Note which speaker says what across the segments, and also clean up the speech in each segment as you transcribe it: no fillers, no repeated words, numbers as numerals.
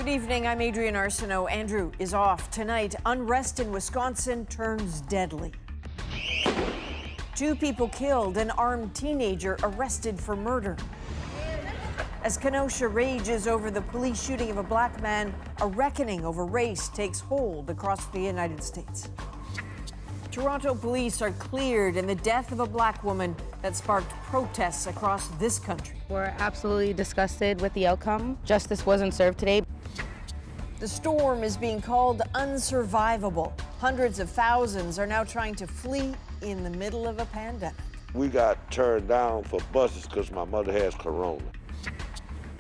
Speaker 1: Good evening, I'm Adrienne Arsenault. Andrew is off. Tonight, unrest in Wisconsin turns deadly. 2 people killed, an armed teenager arrested for murder. As Kenosha rages over the police shooting of a black man, a reckoning over race takes hold across the United States. Toronto police are cleared in the death of a black woman that sparked protests across this country.
Speaker 2: We're absolutely disgusted with the outcome. Justice wasn't served today.
Speaker 1: The storm is being called unsurvivable. Hundreds of thousands are now trying to flee in the middle of a pandemic.
Speaker 3: We got turned down for buses because my mother has corona.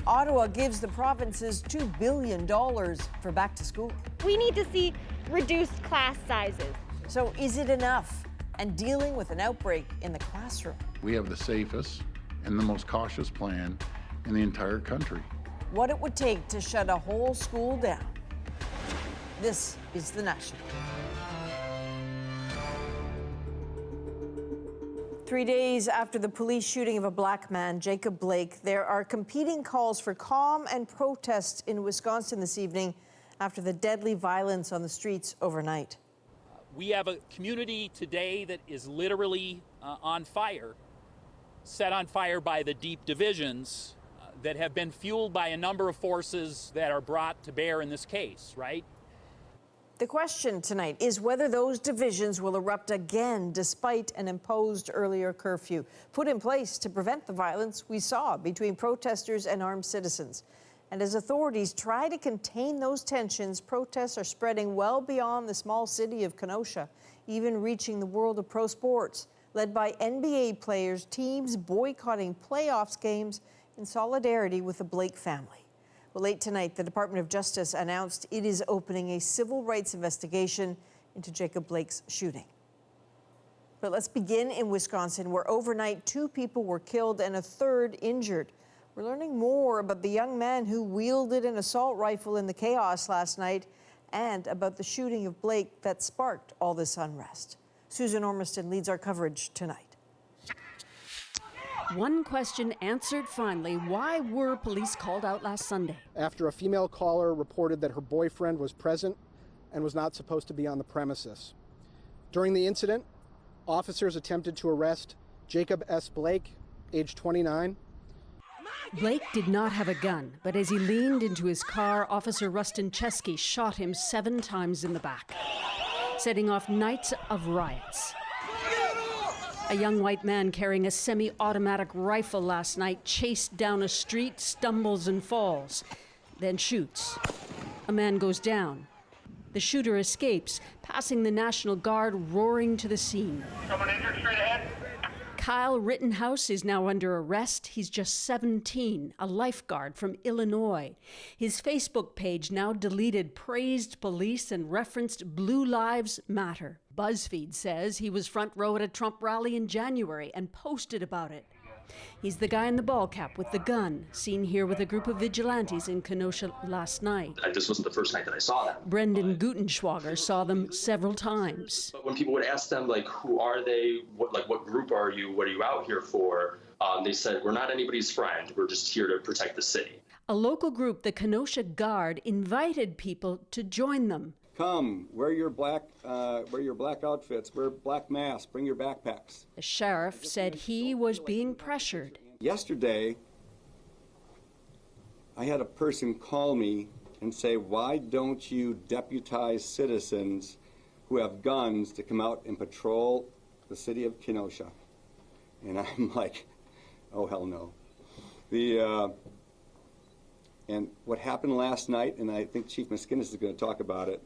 Speaker 1: Ottawa gives the provinces $2 billion for back to school.
Speaker 4: We need to see reduced class sizes.
Speaker 1: So is it enough? And dealing with an outbreak in the classroom.
Speaker 5: We have the safest and the most cautious plan in the entire country.
Speaker 1: What it would take to shut a whole school down. This is The National. 3 days after the police shooting of a black man, Jacob Blake, there are competing calls for calm and protests in Wisconsin this evening after the deadly violence on the streets overnight.
Speaker 6: We have a community today that is literally on fire, set on fire by the deep divisions that have been fueled by a number of forces that are brought to bear in this case, right?
Speaker 1: The question tonight is whether those divisions will erupt again despite an imposed earlier curfew put in place to prevent the violence we saw between protesters and armed citizens. And as authorities try to contain those tensions, protests are spreading well beyond the small city of Kenosha, even reaching the world of pro sports, led by NBA players, teams boycotting playoffs games in solidarity with the Blake family. Well, late tonight, the Department of Justice announced it is opening a civil rights investigation into Jacob Blake's shooting. But let's begin in Wisconsin, where overnight 2 people were killed and a 3rd injured. We're learning more about the young man who wielded an assault rifle in the chaos last night and about the shooting of Blake that sparked all this unrest. Susan Ormiston leads our coverage tonight.
Speaker 7: One question answered finally. Why were police called out last Sunday?
Speaker 8: After a female caller reported that her boyfriend was present and was not supposed to be on the premises. During the incident, officers attempted to arrest Jacob S. Blake, age 29.
Speaker 7: Blake did not have a gun, but as he leaned into his car, Officer Rustin Chesky shot him 7 times in the back, setting off nights of riots. A young white man carrying a semi-automatic rifle last night chased down a street, stumbles and falls, then shoots. A man goes down. The shooter escapes, passing the National Guard roaring to the scene.
Speaker 9: Someone injured straight ahead.
Speaker 7: Kyle Rittenhouse is now under arrest. He's just 17, a lifeguard from Illinois. His Facebook page, now deleted, praised police and referenced Blue Lives Matter. BuzzFeed says he was front row at a Trump rally in January and posted about it. He's the guy in the ball cap with the gun, seen here with a group of vigilantes in Kenosha last night.
Speaker 10: This wasn't the first night that I saw them.
Speaker 7: Brendan Gutenschwager saw them several times.
Speaker 10: But when people would ask them, like, who are they? What group are you? What are you out here for? They said, we're not anybody's friend. We're just here to protect the city.
Speaker 7: A local group, the Kenosha Guard, invited people to join them.
Speaker 11: Come, wear your black outfits, wear black masks, bring your backpacks.
Speaker 7: The sheriff said he was being pressured.
Speaker 11: Yesterday, I had a person call me and say, why don't you deputize citizens who have guns to come out and patrol the city of Kenosha? And I'm like, oh, hell no. And what happened last night, and I think Chief Miskinnis is going to talk about it,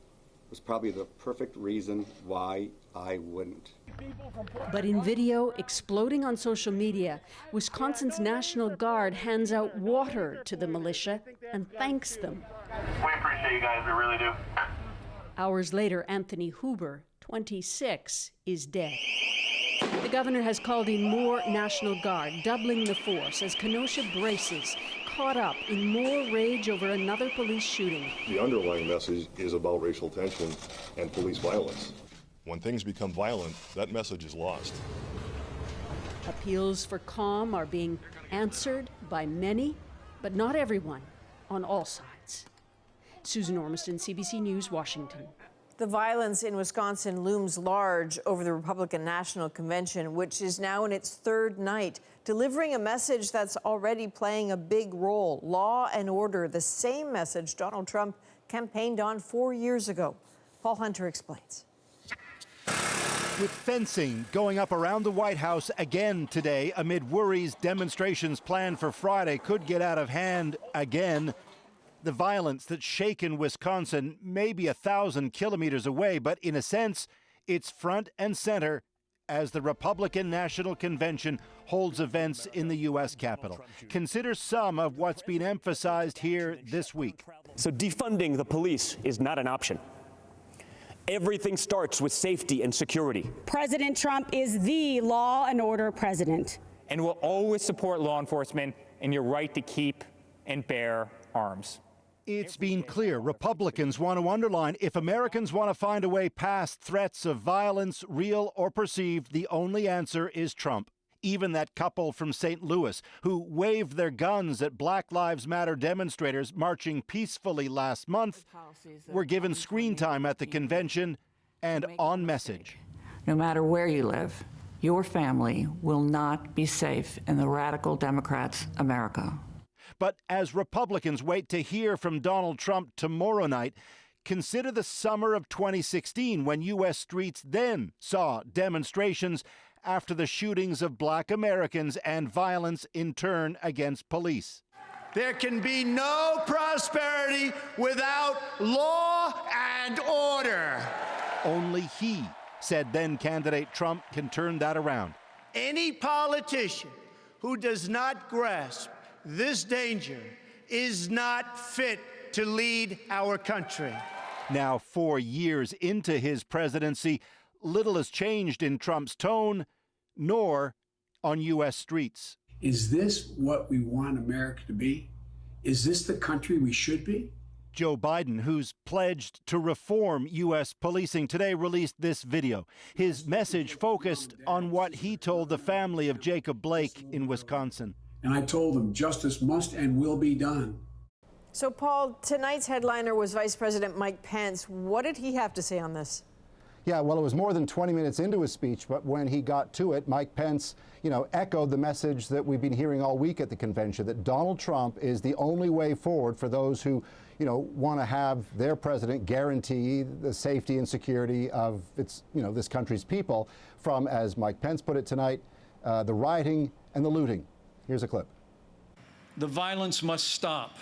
Speaker 11: was probably the perfect reason why I wouldn't.
Speaker 7: But in video exploding on social media, Wisconsin's National Guard hands out water to the militia and thanks them.
Speaker 9: We appreciate you guys, we really do.
Speaker 7: Hours later, Anthony Huber, 26, is dead. The governor has called in more National Guard, doubling the force as Kenosha braces, caught up in more rage over another police shooting.
Speaker 12: The underlying message is about racial tension and police violence. When things become violent, that message is lost.
Speaker 7: Appeals for calm are being answered by many, but not everyone, on all sides. Susan Ormiston, CBC News, Washington.
Speaker 1: The violence in Wisconsin looms large over the Republican National Convention, which is now in its third night, delivering a message that's already playing a big role: law and order, the same message Donald Trump campaigned on 4 years ago. Paul Hunter explains.
Speaker 13: With fencing going up around the White House again today amid worries demonstrations planned for Friday could get out of hand again. The violence that's shaken Wisconsin may be 1,000 kilometers away, but in a sense, it's front and center as the Republican National Convention holds events in the U.S. Capitol. Consider some of what's been emphasized here this week.
Speaker 14: So defunding the police is not an option. Everything starts with safety and security.
Speaker 15: President Trump is the law and order president.
Speaker 16: And will always support law enforcement and your right to keep and bear arms.
Speaker 13: It's been clear Republicans want to underline, if Americans want to find a way past threats of violence, real or perceived, the only answer is Trump. Even that couple from St. Louis who waved their guns at Black Lives Matter demonstrators marching peacefully last month were given screen time at the convention and on message.
Speaker 17: No matter where you live, your family will not be safe in the radical Democrats' America.
Speaker 13: But as Republicans wait to hear from Donald Trump tomorrow night, consider the summer of 2016 when U.S. streets then saw demonstrations after the shootings of Black Americans and violence in turn against police.
Speaker 18: There can be no prosperity without law and order.
Speaker 13: Only he said then candidate Trump can turn that around.
Speaker 18: Any politician who does not grasp this danger is not fit to lead our country.
Speaker 13: Now, 4 years into his presidency, little has changed in Trump's tone, nor on U.S. streets.
Speaker 19: Is this what we want America to be? Is this the country we should be?
Speaker 13: Joe Biden, who's pledged to reform U.S. policing, today released this video. His message focused on what he told the family of Jacob Blake in Wisconsin.
Speaker 19: And I told them justice must and will be done.
Speaker 1: So, Paul, tonight's headliner was Vice President Mike Pence. What did he have to say on this?
Speaker 20: Yeah, well, it was more than 20 minutes into his speech, but when he got to it, Mike Pence, echoed the message that we've been hearing all week at the convention, that Donald Trump is the only way forward for those who, want to have their president guarantee the safety and security of this country's people from, as Mike Pence put it tonight, the rioting and the looting. Here's a clip.
Speaker 21: The violence must stop,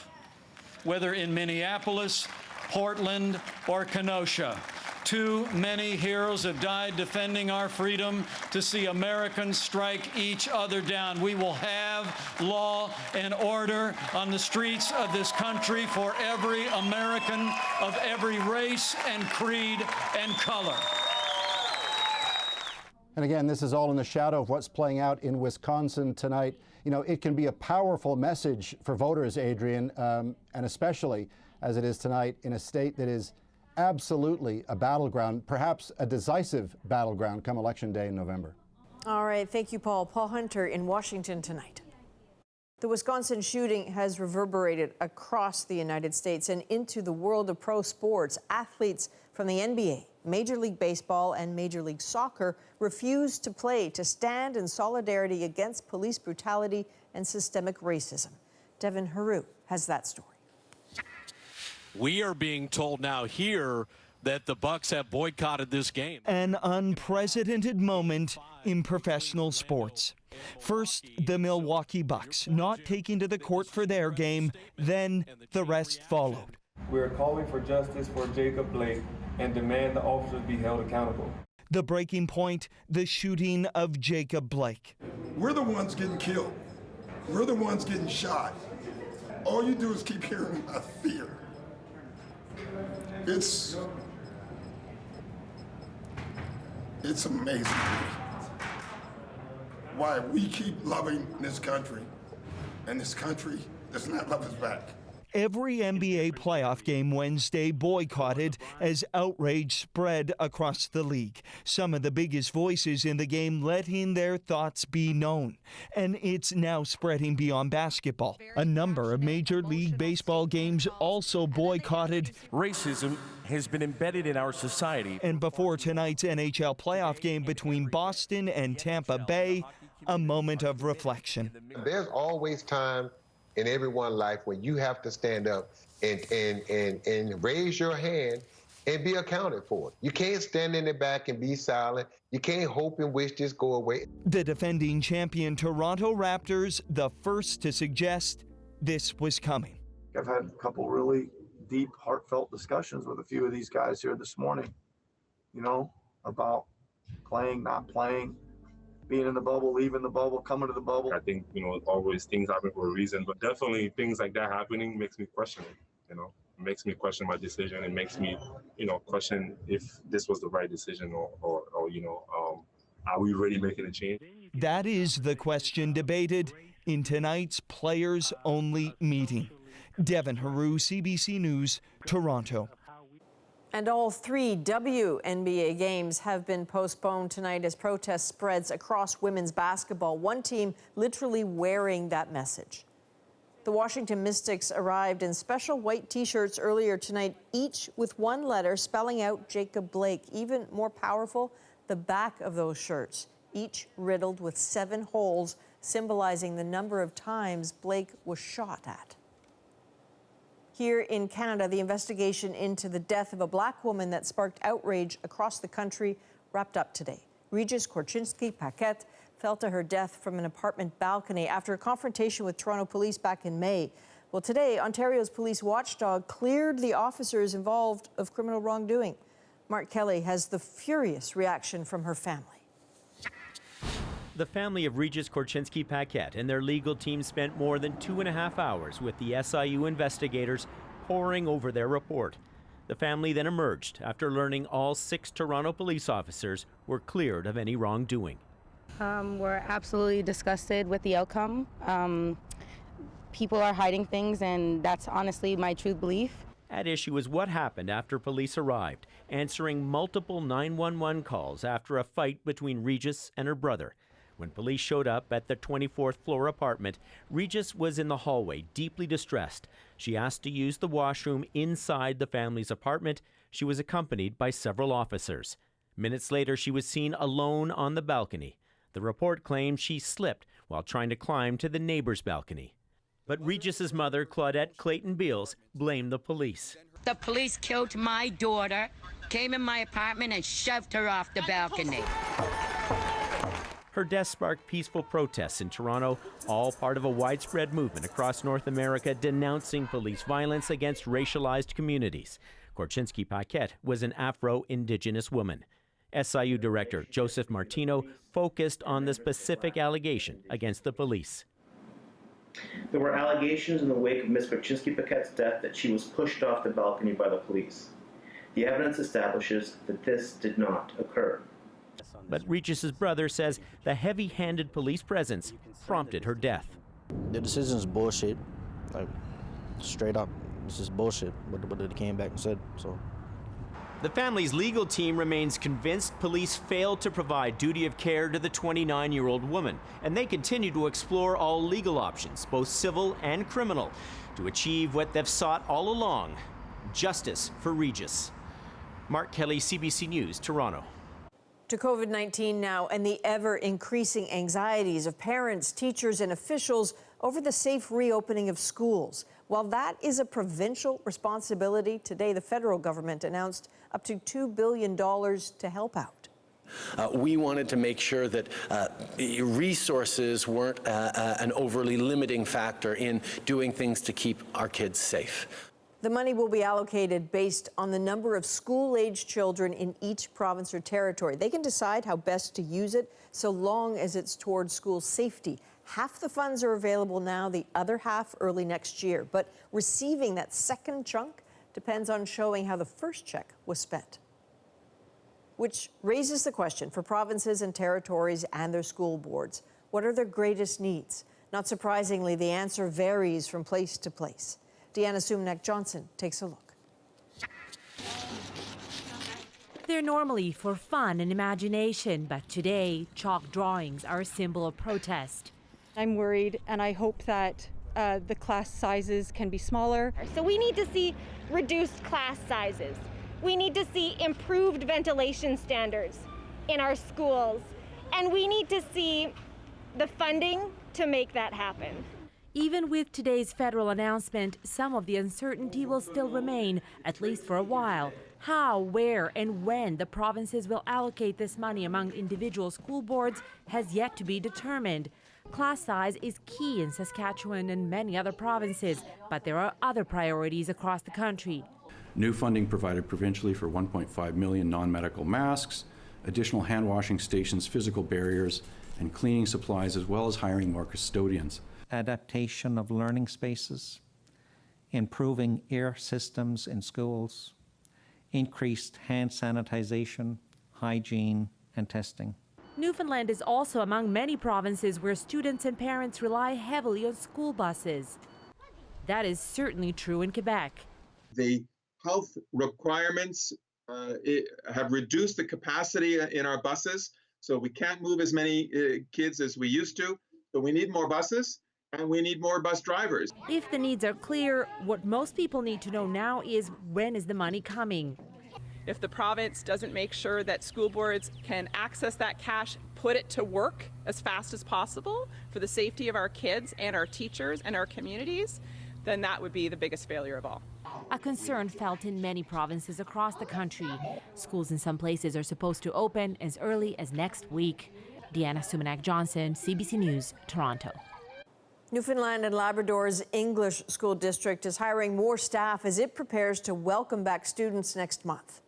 Speaker 21: whether in Minneapolis, Portland, or Kenosha. Too many heroes have died defending our freedom to see Americans strike each other down. We will have law and order on the streets of this country for every American of every race and creed and color.
Speaker 20: And again, this is all in the shadow of what's playing out in Wisconsin tonight. It can be a powerful message for voters, Adrian, and especially as it is tonight in a state that is absolutely a battleground, perhaps a decisive battleground come Election Day in November.
Speaker 1: All right, thank you, Paul. Paul Hunter in Washington tonight. The Wisconsin shooting has reverberated across the United States and into the world of pro sports. Athletes from the NBA, Major League Baseball, and Major League Soccer refused to play to stand in solidarity against police brutality and systemic racism. Devin Haru has that story.
Speaker 22: We are being told now here that the Bucks have boycotted this game.
Speaker 23: An unprecedented moment in professional sports. First, the Milwaukee Bucks not taking to the court for their game, then the rest followed.
Speaker 24: We are calling for justice for Jacob Blake and demand the officers be held accountable.
Speaker 23: The breaking point, the shooting of Jacob Blake.
Speaker 25: We're the ones getting killed. We're the ones getting shot. All you do is keep hearing about fear. It's amazing why we keep loving this country, and this country does not love us back.
Speaker 23: Every NBA playoff game Wednesday boycotted as outrage spread across the league. Some of the biggest voices in the game letting their thoughts be known. And it's now spreading beyond basketball. A number of Major League Baseball games also boycotted.
Speaker 2: Racism has been embedded in our society.
Speaker 23: And before tonight's NHL playoff game between Boston and Tampa Bay, a moment of reflection.
Speaker 3: There's always time in everyone's life when you have to stand up and raise your hand and be accounted for. You can't stand in the back and be silent. You can't hope and wish this go away.
Speaker 23: The defending champion Toronto Raptors, the first to suggest this was coming.
Speaker 4: I've had a couple really deep, heartfelt discussions with a few of these guys here this morning, about playing, not playing, being in the bubble, leaving the bubble, coming to the bubble.
Speaker 5: I think, always things happen for a reason, but definitely things like that happening makes me question it, It makes me question my decision. It makes me, question if this was the right decision or are we really making a change?
Speaker 23: That is the question debated in tonight's players-only meeting. Devin Haru, CBC News, Toronto.
Speaker 1: And all 3 WNBA games have been postponed tonight as protest spreads across women's basketball. One team literally wearing that message. The Washington Mystics arrived in special white T-shirts earlier tonight, each with one letter spelling out Jacob Blake. Even more powerful, the back of those shirts, each riddled with 7 holes, symbolizing the number of times Blake was shot at. Here in Canada, the investigation into the death of a Black woman that sparked outrage across the country wrapped up today. Regis Korchinski-Paquet fell to her death from an apartment balcony after a confrontation with Toronto police back in May. Well, today, Ontario's police watchdog cleared the officers involved of criminal wrongdoing. Mark Kelly has the furious reaction from her family.
Speaker 6: The family of Regis Korchinski-Paquet and their legal team spent more than 2.5 hours with the SIU investigators poring over their report. The family then emerged after learning all 6 Toronto police officers were cleared of any wrongdoing.
Speaker 26: We're absolutely disgusted with the outcome. People are hiding things, and that's honestly my true belief.
Speaker 6: At issue is what happened after police arrived, answering multiple 911 calls after a fight between Regis and her brother. When police showed up at the 24th floor apartment, Regis was in the hallway, deeply distressed. She asked to use the washroom inside the family's apartment. She was accompanied by several officers. Minutes later, she was seen alone on the balcony. The report claimed she slipped while trying to climb to the neighbor's balcony. But Regis's mother, Claudette Clayton-Beals, blamed the police.
Speaker 27: The police killed my daughter, came in my apartment and shoved her off the balcony.
Speaker 6: Her death sparked peaceful protests in Toronto, all part of a widespread movement across North America denouncing police violence against racialized communities. Korchinski-Paquet was an Afro-Indigenous woman. SIU Director Joseph Martino focused on the specific allegation against the police.
Speaker 28: There were allegations in the wake of Ms. Korchinski-Paquet's death that she was pushed off the balcony by the police. The evidence establishes that this did not occur.
Speaker 6: But Regis's brother says the heavy-handed police presence prompted her death.
Speaker 29: The decision is bullshit. Like, straight up, this is bullshit, what they came back and said, so.
Speaker 6: The family's legal team remains convinced police failed to provide duty of care to the 29-year-old woman, and they continue to explore all legal options, both civil and criminal, to achieve what they've sought all along, justice for Regis. Mark Kelly, CBC News, Toronto.
Speaker 1: To COVID-19 now and the ever-increasing anxieties of parents, teachers, and officials over the safe reopening of schools. While that is a provincial responsibility, today the federal government announced up to $2 billion to help out.
Speaker 30: We wanted to make sure that resources weren't an overly limiting factor in doing things to keep our kids safe.
Speaker 1: The money will be allocated based on the number of school-aged children in each province or territory. They can decide how best to use it, so long as it's towards school safety. Half the funds are available now, the other half early next year. But receiving that second chunk depends on showing how the first check was spent. Which raises the question for provinces and territories and their school boards. What are their greatest needs? Not surprisingly, the answer varies from place to place. Deanna Sumnak-Johnson takes a look.
Speaker 7: They're normally for fun and imagination, but today, chalk drawings are a symbol of protest.
Speaker 8: I'm worried, and I hope that the class sizes can be smaller.
Speaker 9: So we need to see reduced class sizes. We need to see improved ventilation standards in our schools, and we need to see the funding to make that happen.
Speaker 7: Even with today's federal announcement, some of the uncertainty will still remain, at least for a while. How, where, and when the provinces will allocate this money among individual school boards has yet to be determined. Class size is key in Saskatchewan and many other provinces, but there are other priorities across the country.
Speaker 10: New funding provided provincially for 1.5 million non-medical masks, additional hand washing stations, physical barriers, and cleaning supplies, as well as hiring more custodians.
Speaker 11: Adaptation of learning spaces, improving air systems in schools, increased hand sanitization, hygiene, and testing.
Speaker 7: Newfoundland is also among many provinces where students and parents rely heavily on school buses. That is certainly true in Quebec.
Speaker 12: The health requirements have reduced the capacity in our buses, so we can't move as many kids as we used to, but we need more buses and we need more bus drivers.
Speaker 7: If the needs are clear, what most people need to know now is when is the money coming?
Speaker 14: If the province doesn't make sure that school boards can access that cash, put it to work as fast as possible for the safety of our kids and our teachers and our communities, then that would be the biggest failure of all.
Speaker 7: A concern felt in many provinces across the country. Schools in some places are supposed to open as early as next week. Deanna Sumnak-Johnson, CBC News, Toronto.
Speaker 1: Newfoundland and Labrador's English School District is hiring more staff as it prepares to welcome back students next month.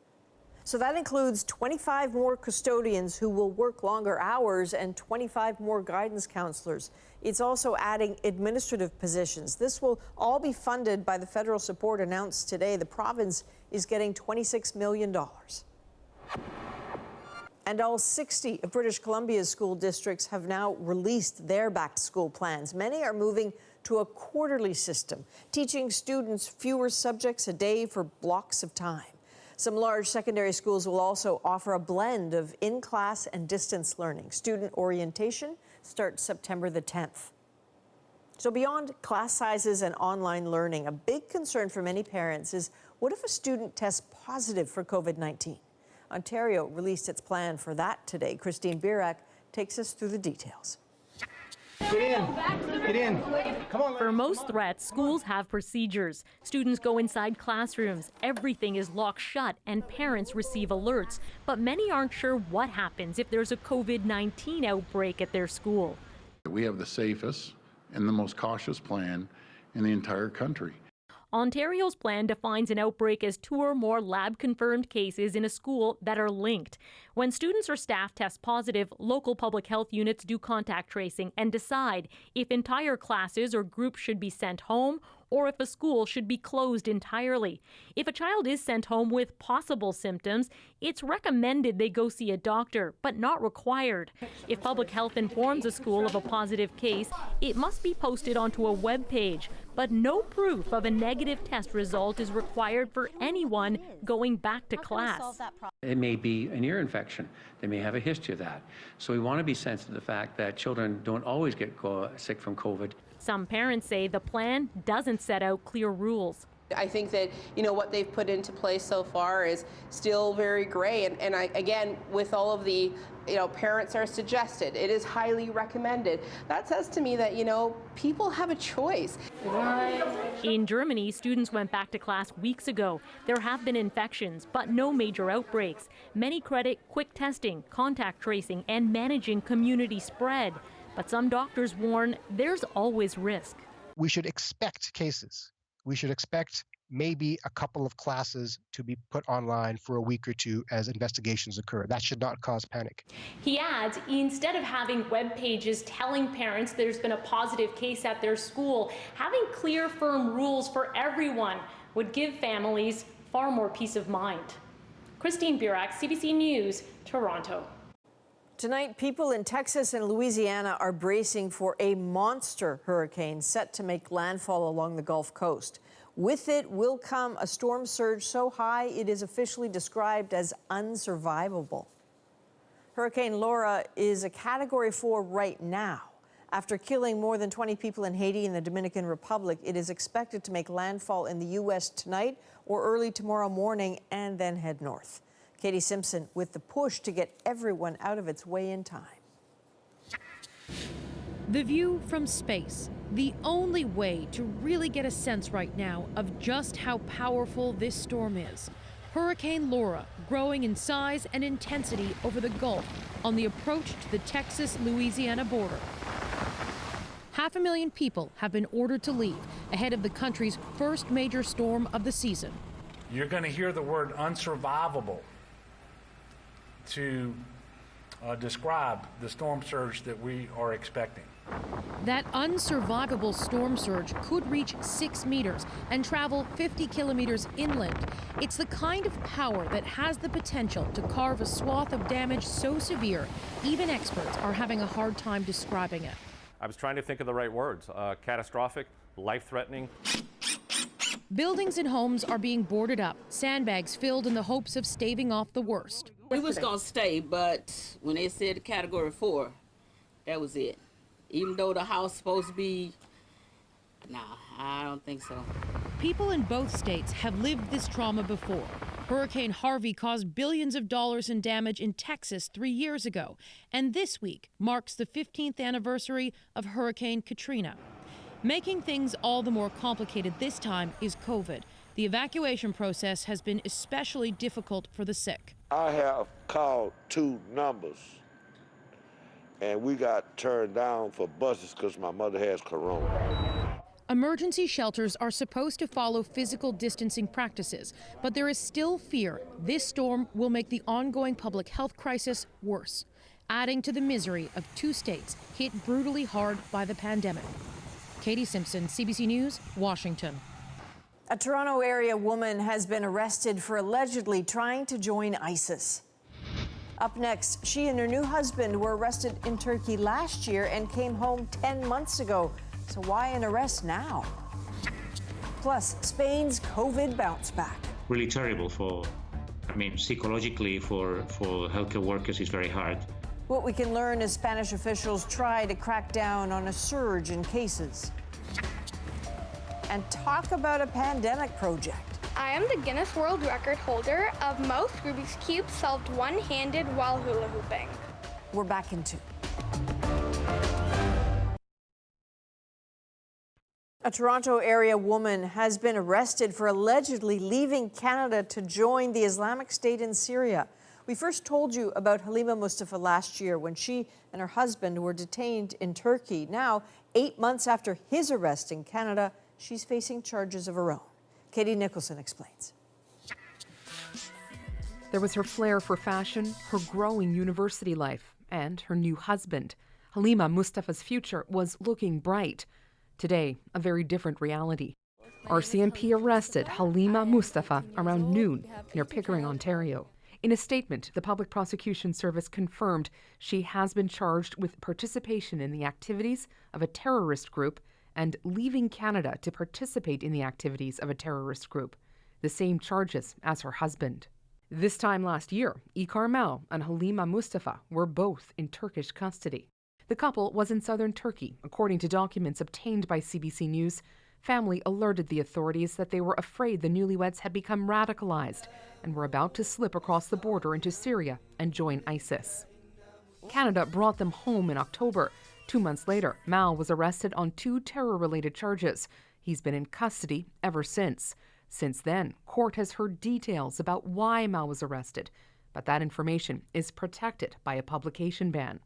Speaker 1: So that includes 25 more custodians who will work longer hours and 25 more guidance counselors. It's also adding administrative positions. This will all be funded by the federal support announced today. The province is getting $26 million. And all 60 of British Columbia's school districts have now released their back-to-school plans. Many are moving to a quarterly system, teaching students fewer subjects a day for blocks of time. Some large secondary schools will also offer a blend of in-class and distance learning. Student orientation starts September the 10th. So beyond class sizes and online learning, a big concern for many parents is, what if a student tests positive for COVID-19? Ontario released its plan for that today. Christine Birak takes us through the details.
Speaker 15: Get in. Get in. Come on.
Speaker 16: For most threats, schools have procedures. Students go inside classrooms. Everything is locked shut and parents receive alerts. But many aren't sure what happens if there's a COVID-19 outbreak at their school.
Speaker 17: We have the safest and the most cautious plan in the entire country.
Speaker 16: Ontario's plan defines an outbreak as 2 or more lab-confirmed cases in a school that are linked. When students or staff test positive, local public health units do contact tracing and decide if entire classes or groups should be sent home or if a school should be closed entirely. If a child is sent home with possible symptoms, it's recommended they go see a doctor, but not required. If public health informs a school of a positive case, it must be posted onto a web page, but no proof of a negative test result is required for anyone going back to class.
Speaker 31: It may be an ear infection. They may have a history of that. So we want to be sensitive to the fact that children don't always get sick from COVID.
Speaker 16: Some parents say the plan doesn't set out clear rules.
Speaker 32: I think that, what they've put into place so far is still very gray. And again, with all of the, parents are suggested, it is highly recommended. That says to me that, people have a choice.
Speaker 16: In Germany, students went back to class weeks ago. There have been infections, but no major outbreaks. Many credit quick testing, contact tracing, and managing community spread. But some doctors warn there's always risk.
Speaker 33: We should expect cases. We should expect maybe a couple of classes to be put online for a week or two as investigations occur. That should not cause panic.
Speaker 16: He adds, instead of having web pages telling parents there's been a positive case at their school, having clear, firm rules for everyone would give families far more peace of mind. Christine Birak, CBC News, Toronto.
Speaker 1: Tonight, people in Texas and Louisiana are bracing for a monster hurricane set to make landfall along the Gulf Coast. With it will come a storm surge so high it is officially described as unsurvivable. Hurricane Laura is a Category 4 right now. After killing more than 20 people in Haiti and the Dominican Republic, it is expected to make landfall in the U.S. tonight or early tomorrow morning and then head north. Katie Simpson with the push to get everyone out of its way in time.
Speaker 2: The view from space, the only way to really get a sense right now of just how powerful this storm is. Hurricane Laura growing in size and intensity over the Gulf on the approach to the Texas-Louisiana border. 500,000 people have been ordered to leave ahead of the country's first major storm of the season.
Speaker 3: You're going to hear the word unsurvivable to describe the storm surge that we are expecting.
Speaker 2: That unsurvivable storm surge could reach 6 meters and travel 50 kilometers inland. It's the kind of power that has the potential to carve a swath of damage so severe, even experts are having a hard time describing it.
Speaker 4: I was trying to think of the right words. Catastrophic, life-threatening.
Speaker 2: Buildings and homes are being boarded up, sandbags filled in the hopes of staving off the worst.
Speaker 27: We was gonna stay, but when they said Category 4, that was it. Even though the house supposed to be, nah, I don't think so.
Speaker 2: People in both states have lived this trauma before. Hurricane Harvey caused billions of dollars in damage in Texas 3 years ago, and this week marks the 15th anniversary of Hurricane Katrina. Making things all the more complicated this time is COVID. The evacuation process has been especially difficult for the sick.
Speaker 5: I have called 2 numbers, and we got turned down for buses because my mother has corona.
Speaker 2: Emergency shelters are supposed to follow physical distancing practices, but there is still fear this storm will make the ongoing public health crisis worse, adding to the misery of 2 states hit brutally hard by the pandemic. Katie Simpson, CBC News, Washington.
Speaker 1: A Toronto area woman has been arrested for allegedly trying to join ISIS. Up next, she and her new husband were arrested in Turkey last year and came home 10 months ago. So why an arrest now? Plus, Spain's COVID bounce back.
Speaker 13: Really terrible psychologically for healthcare workers, it's very hard.
Speaker 1: What we can learn as Spanish officials try to crack down on a surge in cases. And talk about a pandemic project.
Speaker 18: I am the Guinness World Record holder of most Rubik's Cubes solved one-handed while hula hooping.
Speaker 1: We're back in 2. A Toronto area woman has been arrested for allegedly leaving Canada to join the Islamic State in Syria. We first told you about Halima Mustafa last year when she and her husband were detained in Turkey. Now, 8 months after his arrest in Canada, she's facing charges of her own. Katie Nicholson explains.
Speaker 19: There was her flair for fashion, her growing university life, and her new husband. Halima Mustafa's future was looking bright. Today, a very different reality. RCMP arrested Halima Mustafa around noon near Pickering, Ontario. In a statement, the Public Prosecution Service confirmed she has been charged with participation in the activities of a terrorist group and leaving Canada to participate in the activities of a terrorist group, the same charges as her husband. This time last year, Ikar Mal and Halima Mustafa were both in Turkish custody. The couple was in southern Turkey, according to documents obtained by CBC News. Family alerted the authorities that they were afraid the newlyweds had become radicalized and were about to slip across the border into Syria and join ISIS. Canada brought them home in October. 2 months later, Mal was arrested on 2 terror-related charges. He's been in custody ever since. Since then, court has heard details about why Mal was arrested, but that information is protected by a publication ban.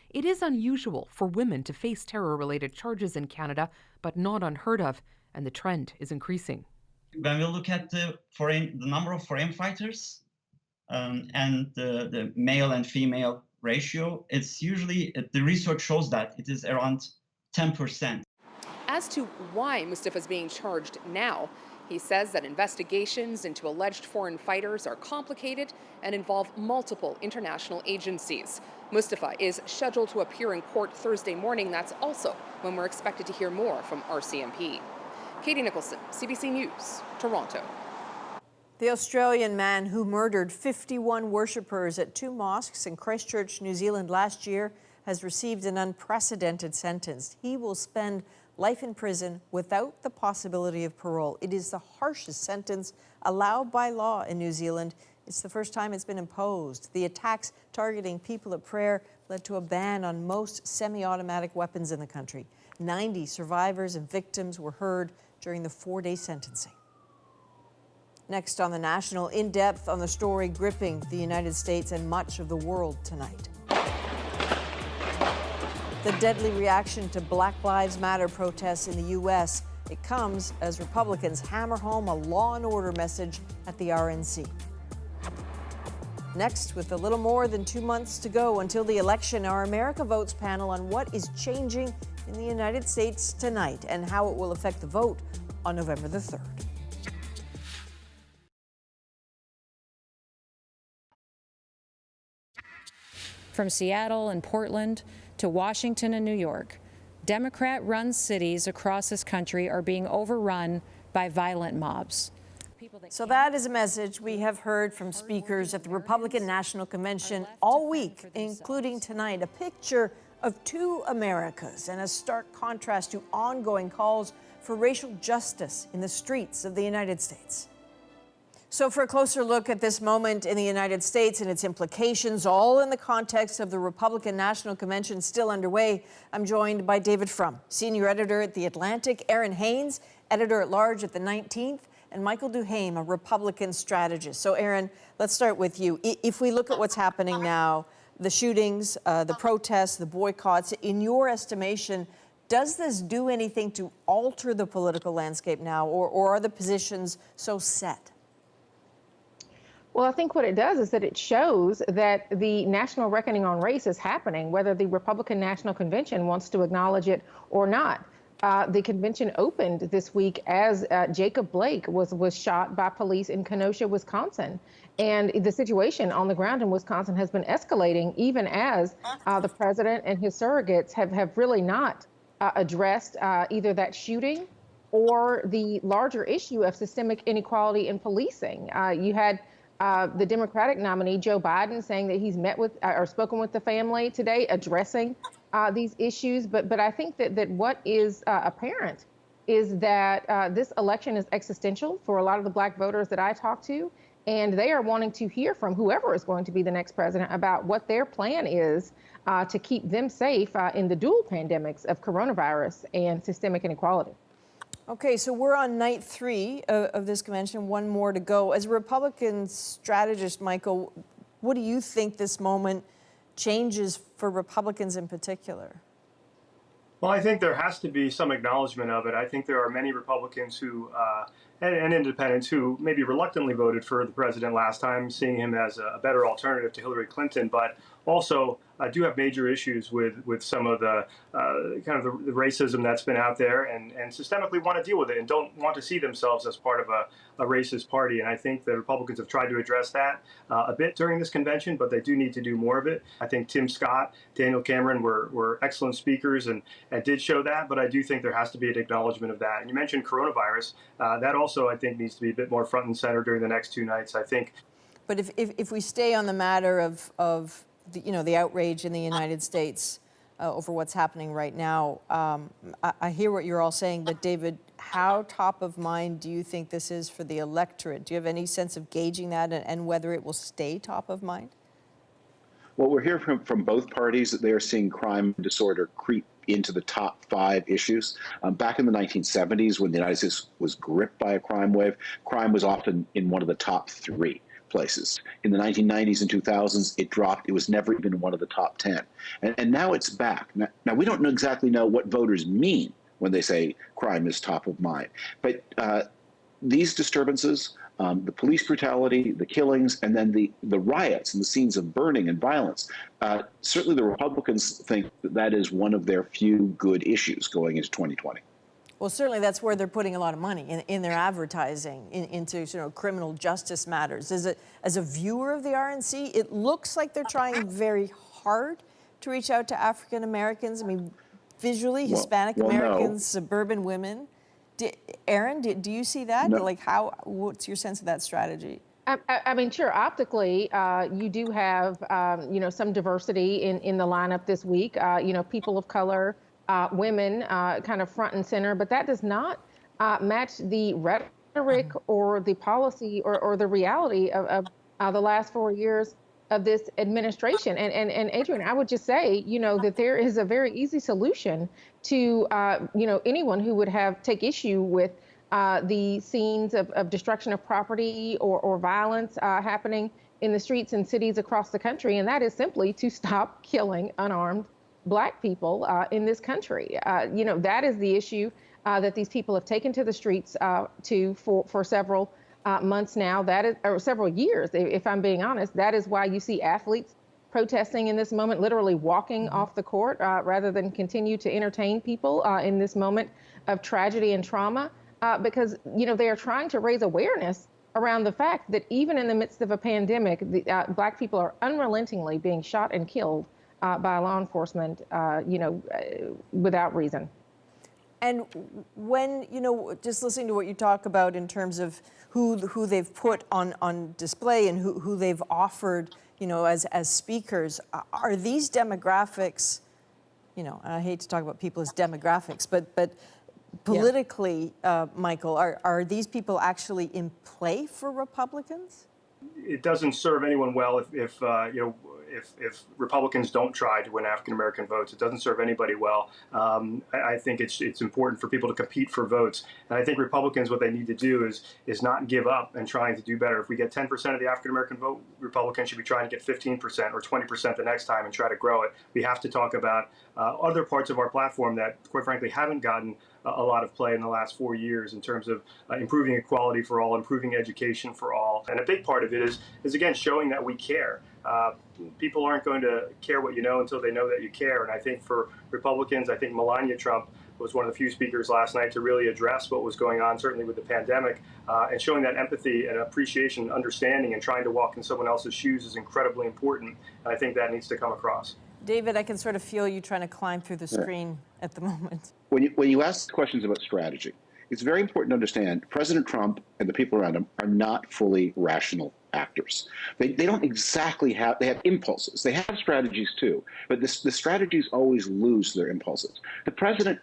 Speaker 19: It is unusual for women to face terror-related charges in Canada, but not unheard of, and the trend is increasing.
Speaker 20: When we look at the number of foreign fighters and the male and female ratio, it's usually, the research shows that it is around 10%.
Speaker 21: As to why Mustafa is being charged now,
Speaker 19: He says that investigations into alleged foreign fighters are complicated and involve multiple international agencies. Mustafa is scheduled to appear in court Thursday morning. That's also when we're expected to hear more from RCMP. Katie Nicholson, CBC News, Toronto.
Speaker 1: The Australian man who murdered 51 worshippers at 2 mosques in Christchurch, New Zealand last year has received an unprecedented sentence. He will spend life in prison without the possibility of parole. It is the harshest sentence allowed by law in New Zealand. It's the first time it's been imposed. The attacks targeting people at prayer led to a ban on most semi-automatic weapons in the country. 90 survivors and victims were heard during the 4-day sentencing. Next on The National, in depth on the story gripping the United States and much of the world tonight. The deadly reaction to Black Lives Matter protests in the U.S. It comes as Republicans hammer home a law and order message at the RNC. Next, with a little more than 2 months to go until the election, our America Votes panel on what is changing in the United States tonight and how it will affect the vote on November the 3rd.
Speaker 6: From Seattle and Portland to Washington and New York, Democrat-run cities across this country are being overrun by violent mobs.
Speaker 1: So that is a message we have heard from speakers at the Republican National Convention all week, including tonight. A picture of 2 Americas and a stark contrast to ongoing calls for racial justice in the streets of the United States. So for a closer look at this moment in the United States and its implications, all in the context of the Republican National Convention still underway, I'm joined by David Frum, senior editor at The Atlantic, Aaron Haynes, editor-at-large at The 19th, and Michael Duhaime, a Republican strategist. So Aaron, let's start with you. If we look at what's happening now, the shootings, the protests, the boycotts, in your estimation, does this do anything to alter the political landscape now, or are the positions so set?
Speaker 8: Well, I think what it does is that it shows that the national reckoning on race is happening, whether the Republican National Convention wants to acknowledge it or not. The convention opened this week as Jacob Blake was shot by police in Kenosha, Wisconsin. And the situation on the ground in Wisconsin has been escalating, even as the president and his surrogates have really not addressed either that shooting or the larger issue of systemic inequality in policing. You had the Democratic nominee, Joe Biden, saying that he's met with or spoken with the family today, addressing these issues. But I think that what is apparent is that this election is existential for a lot of the Black voters that I talk to, and they are wanting to hear from whoever is going to be the next president about what their plan is to keep them safe in the dual pandemics of coronavirus and systemic inequality.
Speaker 1: Okay, so we're on night 3 of this convention, 1 more to go. As a Republican strategist, Michael, what do you think this moment changes for Republicans in particular?
Speaker 9: Well, I think there has to be some acknowledgement of it. I think there are many Republicans who, and independents who maybe reluctantly voted for the president last time, seeing him as a better alternative to Hillary Clinton, but also do have major issues with some of the kind of the racism that's been out there, and systemically want to deal with it and don't want to see themselves as part of a racist party. And I think the Republicans have tried to address that a bit during this convention, but they do need to do more of it. I think Tim Scott, Daniel Cameron were excellent speakers and did show that, but I do think there has to be an acknowledgement of that. And you mentioned coronavirus. That also, I think, needs to be a bit more front and center during the next 2 nights, I think.
Speaker 1: But if we stay on the matter of the outrage in the United States over what's happening right now, I hear what you're all saying, but David, how top of mind do you think this is for the electorate? Do you have any sense of gauging that and whether it will stay top of mind?
Speaker 10: Well, we're hearing from both parties that they are seeing crime and disorder creep into the top 5 issues. Back in the 1970s, when the United States was gripped by a crime wave, crime was often in one of the top 3 places. In the 1990s and 2000s, it dropped. It was never even one of the top 10. And now it's back. Now, we don't exactly know what voters mean when they say crime is top of mind. But these disturbances, the police brutality, the killings, and then the riots and the scenes of burning and violence, certainly the Republicans think that is one of their few good issues going into 2020.
Speaker 1: Well, certainly that's where they're putting a lot of money in their advertising into criminal justice matters. As a viewer of the RNC, it looks like they're trying very hard to reach out to African Americans. I mean, visually, Hispanic Americans, suburban women. Aaron, do you see that?
Speaker 10: No.
Speaker 1: Like, what's your sense of that strategy?
Speaker 8: I mean, sure. Optically, you do have, some diversity in the lineup this week. People of color, women, kind of front and center. But that does not match the rhetoric or the policy or the reality of the last 4 years of this administration. And Adrian, I would just say, that there is a very easy solution to, anyone who would take issue with the scenes of destruction of property or violence happening in the streets and cities across the country, and that is simply to stop killing unarmed Black people in this country. That is the issue that these people have taken to the streets for several months now. That is, or several years, if I'm being honest. That is why you see athletes protesting in this moment, literally walking off the court rather than continue to entertain people in this moment of tragedy and trauma. Because, they are trying to raise awareness around the fact that even in the midst of a pandemic, Black people are unrelentingly being shot and killed by law enforcement, without reason.
Speaker 1: And when, just listening to what you talk about in terms of who they've put on display and who they've offered, as speakers, are these demographics, I hate to talk about people as demographics, but politically, Michael, are these people actually in play for Republicans?
Speaker 9: It doesn't serve anyone well if Republicans don't try to win African American votes. It doesn't serve anybody well. I think it's important for people to compete for votes, and I think Republicans, what they need to do is not give up and trying to do better. If we get 10% of the African American vote, Republicans should be trying to get 15% or 20% the next time and try to grow it. We have to talk about other parts of our platform that, quite frankly, haven't gotten a lot of play in the last 4 years in terms of improving equality for all, improving education for all. And a big part of it is again, showing that we care. People aren't going to care what you know until they know that you care. And I think for Republicans, I think Melania Trump was one of the few speakers last night to really address what was going on, certainly with the pandemic, and showing that empathy and appreciation, and understanding, and trying to walk in someone else's shoes is incredibly important. And I think that needs to come across.
Speaker 1: David, I can sort of feel you trying to climb through the screen at the moment.
Speaker 10: When you ask questions about strategy, it's very important to understand President Trump and the people around him are not fully rational actors. They don't exactly have, they have impulses. They have strategies too, but the strategies always lose their impulses. The president,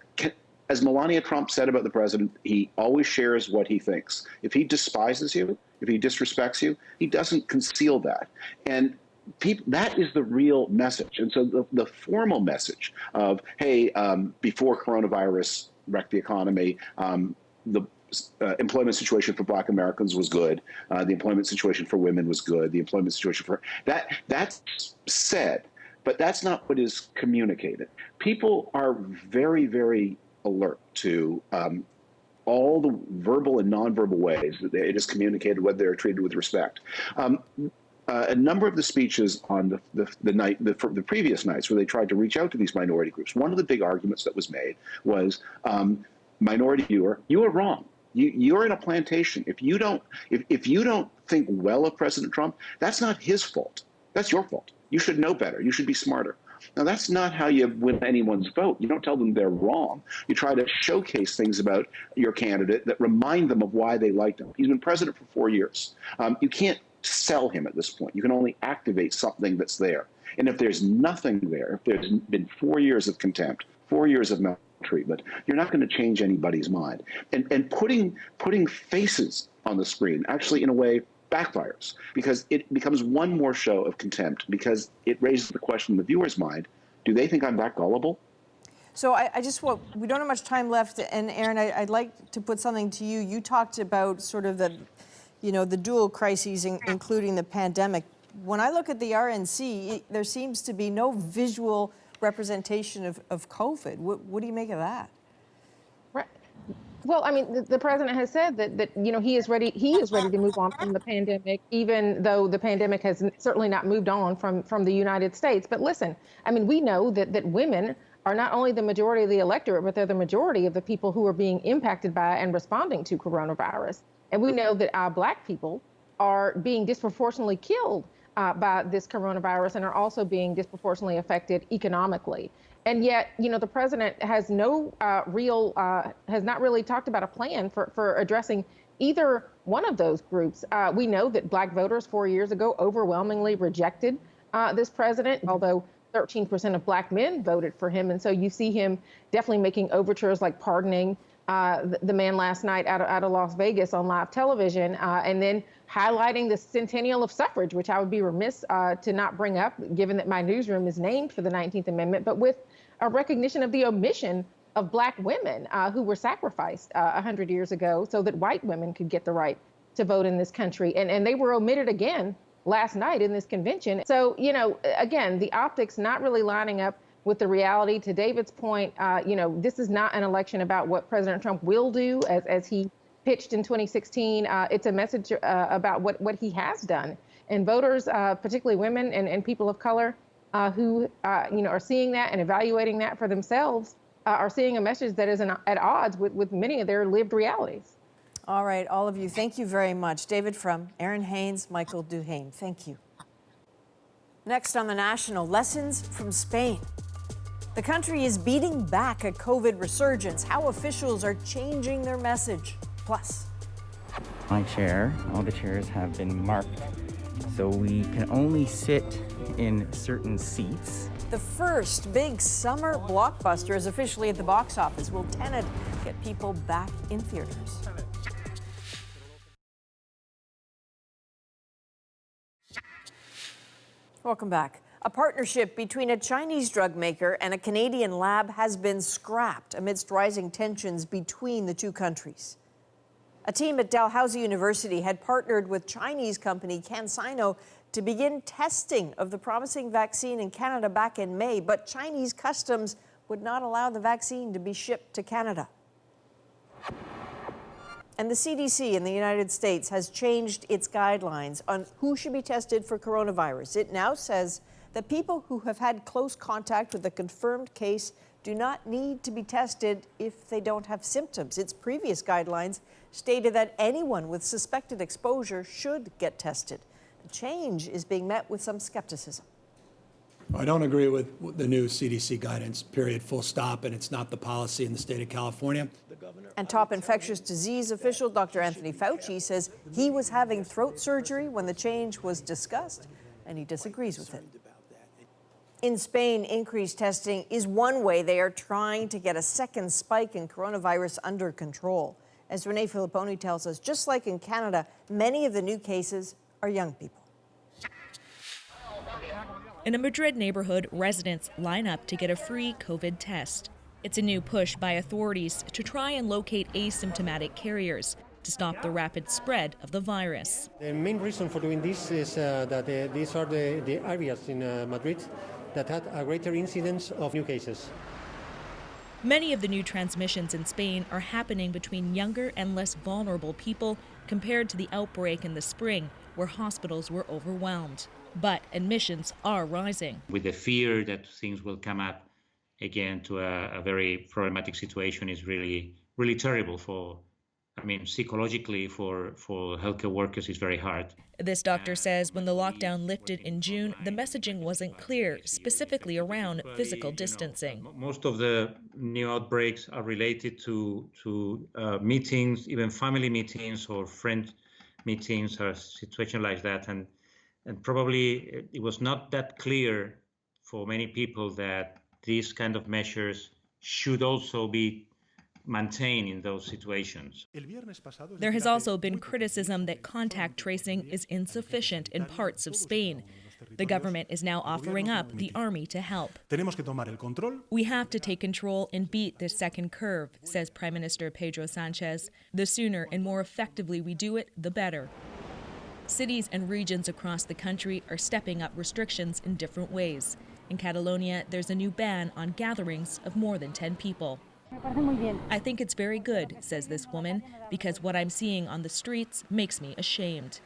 Speaker 10: as Melania Trump said about the president, he always shares what he thinks. If he despises you, if he disrespects you, he doesn't conceal that. And that is the real message. And so the formal message of, hey, before coronavirus wrecked the economy, the employment situation for Black Americans was good. The employment situation for women was good. The employment situation for that's said, but that's not what is communicated. People are very, very alert to all the verbal and nonverbal ways that it is communicated, whether they're treated with respect. A number of the speeches on the previous nights where they tried to reach out to these minority groups, one of the big arguments that was made was, minority viewer, you are wrong. You're in a plantation. If you don't think well of President Trump, that's not his fault. That's your fault. You should know better. You should be smarter. Now, that's not how you win anyone's vote. You don't tell them they're wrong. You try to showcase things about your candidate that remind them of why they liked him. He's been president for 4 years. You can't sell him at this point. You can only activate something that's there. And if there's nothing there, if there's been 4 years of contempt, 4 years of maltreatment, you're not going to change anybody's mind. And putting faces on the screen actually, in a way, backfires, because it becomes one more show of contempt, because it raises the question in the viewer's mind, do they think I'm that gullible?
Speaker 1: So we don't have much time left, and Aaron, I'd like to put something to you. You talked about sort of the dual crises, including the pandemic. When I look at the RNC, there seems to be no visual representation of COVID. What do you make of that?
Speaker 8: Right. Well, I mean, the president has said that he is ready to move on from the pandemic, even though the pandemic has certainly not moved on from the United States. But listen, I mean, we know that women are not only the majority of the electorate, but they're the majority of the people who are being impacted by and responding to coronavirus. And we know that our Black people are being disproportionately killed by this coronavirus and are also being disproportionately affected economically. And yet, the president has has not really talked about a plan for addressing either one of those groups. We know that Black voters 4 years ago overwhelmingly rejected this president, although 13% of Black men voted for him. And so you see him definitely making overtures like pardoning the man last night out of Las Vegas on live television, and then highlighting the centennial of suffrage, which I would be remiss to not bring up, given that my newsroom is named for the 19th Amendment, but with a recognition of the omission of Black women who were sacrificed 100 years ago so that white women could get the right to vote in this country. And they were omitted again last night in this convention. So, again, the optics not really lining up with the reality. To David's point, this is not an election about what President Trump will do as he pitched in 2016. It's a message about what he has done. And voters, particularly women and people of color who, are seeing that and evaluating that for themselves, are seeing a message that is at odds with many of their lived realities.
Speaker 1: All right, all of you, thank you very much. David Frum, Aaron Haynes, Michael Duhane, thank you. Next on The National, lessons from Spain. The country is beating back a COVID resurgence, how officials are changing their message. Plus,
Speaker 7: my chair, all the chairs have been marked, so we can only sit in certain seats.
Speaker 1: the first big summer blockbuster is officially at the box office. Will Tenet get people back in theaters? Welcome back. A partnership between a Chinese drug maker and a Canadian lab has been scrapped amidst rising tensions between the two countries. A team at Dalhousie University had partnered with Chinese company CanSino to begin testing of the promising vaccine in Canada back in May, but Chinese customs would not allow the vaccine to be shipped to Canada. And the CDC in the United States has changed its guidelines on who should be tested for coronavirus. It now says that people who have had close contact with a confirmed case do not need to be tested if they don't have symptoms. Its previous guidelines stated that anyone with suspected exposure should get tested. The change is being met with some skepticism.
Speaker 11: I don't agree with the new CDC guidance, period, full stop, and it's not the policy in the state of California.
Speaker 1: And top infectious disease official Dr. Anthony Fauci says he was having throat surgery when the change was discussed, and he disagrees with it. In Spain, increased testing is one way they are trying to get a second spike in coronavirus under control. As Renee Filipponi tells us, just like in Canada, many of the new cases are young people.
Speaker 12: In a Madrid neighborhood, residents line up to get a free COVID test. It's a new push by authorities to try and locate asymptomatic carriers to stop the rapid spread of the virus.
Speaker 14: The main reason for doing this is that these are the areas in Madrid that had a greater incidence of new cases.
Speaker 12: Many of the new transmissions in Spain are happening between younger and less vulnerable people compared to the outbreak in the spring, where hospitals were overwhelmed. But admissions are rising.
Speaker 13: With the fear that things will come up again to a very problematic situation is really, really terrible psychologically for healthcare workers is very hard.
Speaker 12: This doctor says when the lockdown lifted in June, the messaging wasn't clear, specifically around physical distancing.
Speaker 13: Most of the new outbreaks are related to meetings, even family meetings or friend meetings or situations like that. And probably it was not that clear for many people that these kind of measures should also be maintained in those situations.
Speaker 12: There has also been criticism that contact tracing is insufficient in parts of Spain. The government is now offering up the army to help. We have to take control and beat this second curve, says Prime Minister Pedro Sanchez. The sooner and more effectively we do it, the better. Cities and regions across the country are stepping up restrictions in different ways. In Catalonia, there's a new ban on gatherings of more than 10 people. I think it's very good, says this woman, because what I'm seeing on the streets makes me ashamed.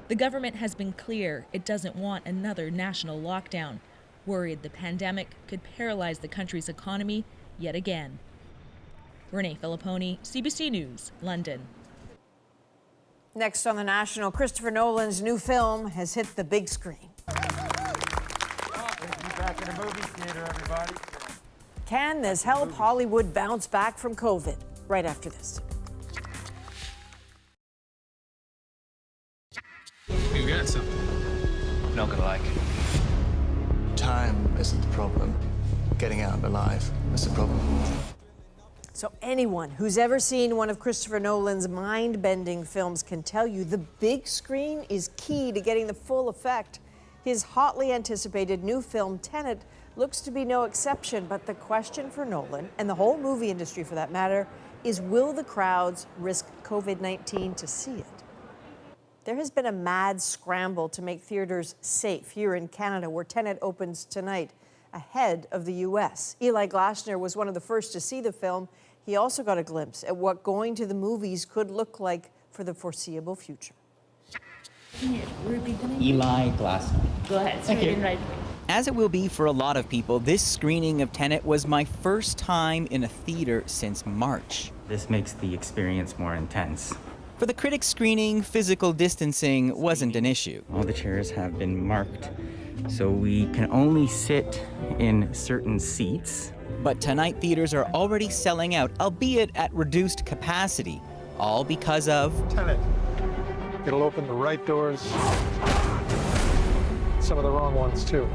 Speaker 12: The government has been clear it doesn't want another national lockdown. worried the pandemic could paralyze the country's economy yet again. Renee Filipponi, CBC News, London.
Speaker 1: Next on the National, Christopher Nolan's new film has hit the big screen.
Speaker 15: Back in the movie theater, everybody.
Speaker 1: Can this help Hollywood bounce back from COVID? Right after this.
Speaker 17: You got something. Not gonna like it. Time isn't the problem. Getting out alive is the problem.
Speaker 1: So anyone who's ever seen one of Christopher Nolan's mind-bending films can tell you the big screen is key to getting the full effect. His hotly anticipated new film, Tenet, looks to be no exception, but the question for Nolan, and the whole movie industry for that matter, is will the crowds risk COVID-19 to see it? There has been a mad scramble to make theaters safe here in Canada, where Tenet opens tonight, ahead of the U.S. Eli Glasner was one of the first to see the film. He also got a glimpse at what going to the movies could look like for the foreseeable future.
Speaker 7: Eli Glasner.
Speaker 21: Go ahead, straight in right.
Speaker 7: As it will be for a lot of people, this screening of Tenet was my first time in a theater since March. This makes the experience more intense. For the critics screening, physical distancing wasn't an issue. All the chairs have been marked, so we can only sit in certain seats. But tonight, theaters are already selling out, albeit at reduced capacity, all because of
Speaker 22: Tenet. It'll open the right doors, some of the wrong ones too.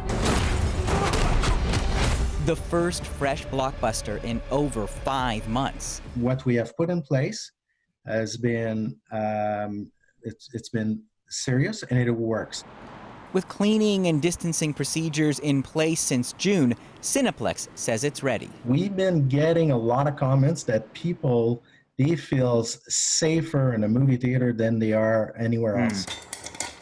Speaker 7: The first fresh blockbuster in over 5 months.
Speaker 23: What we have put in place has been, it's been serious and it works.
Speaker 7: With cleaning and distancing procedures in place since June, Cineplex says it's ready.
Speaker 23: We've been getting a lot of comments that people, they feel safer in a movie theater than they are anywhere else.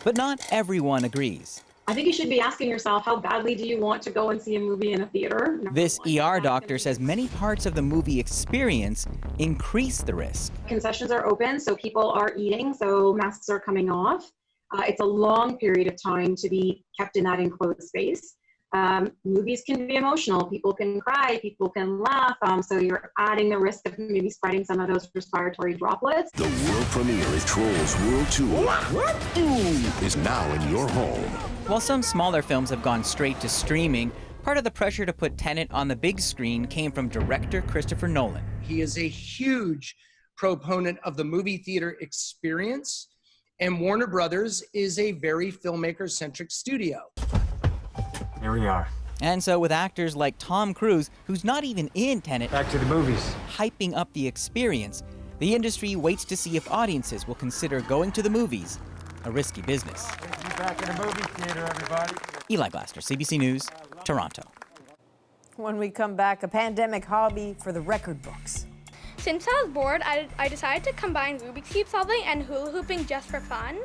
Speaker 7: But not everyone agrees.
Speaker 24: I think you should be asking yourself, how badly do you want to go and see a movie in a theater?
Speaker 7: This ER doctor says many parts of the movie experience increase the risk.
Speaker 24: Concessions are open, so people are eating, so masks are coming off. It's a long period of time to be kept in that enclosed space. Movies can be emotional. People can cry, people can laugh, so you're adding the risk of maybe spreading some of those respiratory droplets.
Speaker 25: The world premiere of Trolls World Tour is now in your home.
Speaker 7: While some smaller films have gone straight to streaming, part of the pressure to put Tenet on the big screen came from director Christopher Nolan.
Speaker 26: He is a huge proponent of the movie theater experience, and Warner Brothers is a very filmmaker-centric studio.
Speaker 7: Here we are. And so with actors like Tom Cruise, who's not even in Tenet,
Speaker 22: back to the movies,
Speaker 7: hyping up the experience, the industry waits to see if audiences will consider going to the movies a risky business.
Speaker 15: Back in the movie theater, everybody.
Speaker 7: Eli Glasner, CBC News, Toronto.
Speaker 1: When we come back, a pandemic hobby for the record books.
Speaker 18: Since I was bored, I decided to combine Rubik's Cube solving and hula hooping just for fun.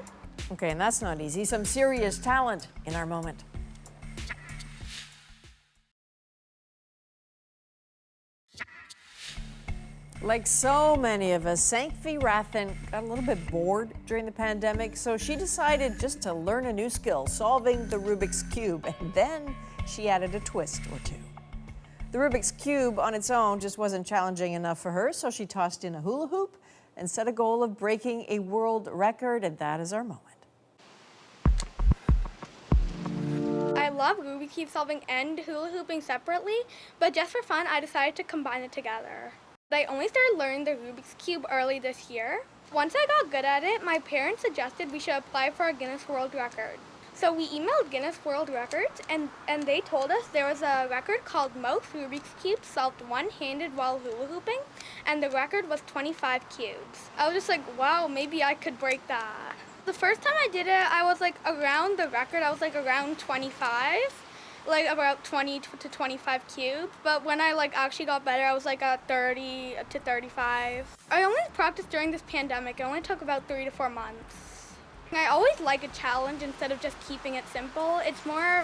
Speaker 1: Okay, and that's not easy. Some serious talent in our moment. Like so many of us, Sankvi Rathan got a little bit bored during the pandemic, so she decided just to learn a new skill, solving the Rubik's Cube, and then she added a twist or two. The Rubik's Cube on its own just wasn't challenging enough for her, so she tossed in a hula hoop and set a goal of breaking a world record, and that is our moment.
Speaker 18: I love Rubik's Cube solving and hula hooping separately, but just for fun, I decided to combine it together. I only started learning the Rubik's Cube early this year. Once I got good at it, my parents suggested we should apply for a Guinness World Record. So we emailed Guinness World Records, and they told us there was a record called most Rubik's Cubes solved one-handed while hula hooping, and the record was 25 cubes. I was just like, wow, maybe I could break that. The first time I did it, I was like around the record, I was like around 25. Like about 20 to 25 cubes, but when I like actually got better, I was like at 30 to 35. I only practiced during this pandemic. It only took about 3 to 4 months. I always like a challenge instead of just keeping it simple. It's more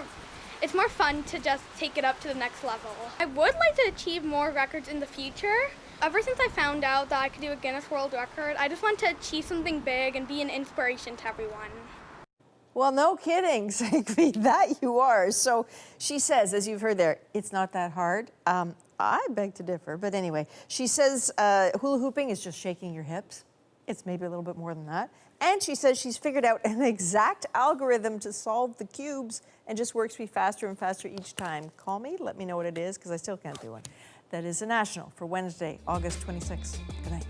Speaker 18: fun to just take it up to the next level. I would like to achieve more records in the future. Ever since I found out that I could do a Guinness World Record, I just want to achieve something big and be an inspiration to everyone.
Speaker 1: Well, no kidding, Sankhvi, that you are. So she says, as you've heard there, it's not that hard. I beg to differ, but anyway, she says hula hooping is just shaking your hips. It's maybe a little bit more than that. And she says she's figured out an exact algorithm to solve the cubes and just works me faster and faster each time. Call me, let me know what it is, because I still can't do one. That is a national for Wednesday, August 26th. Good night.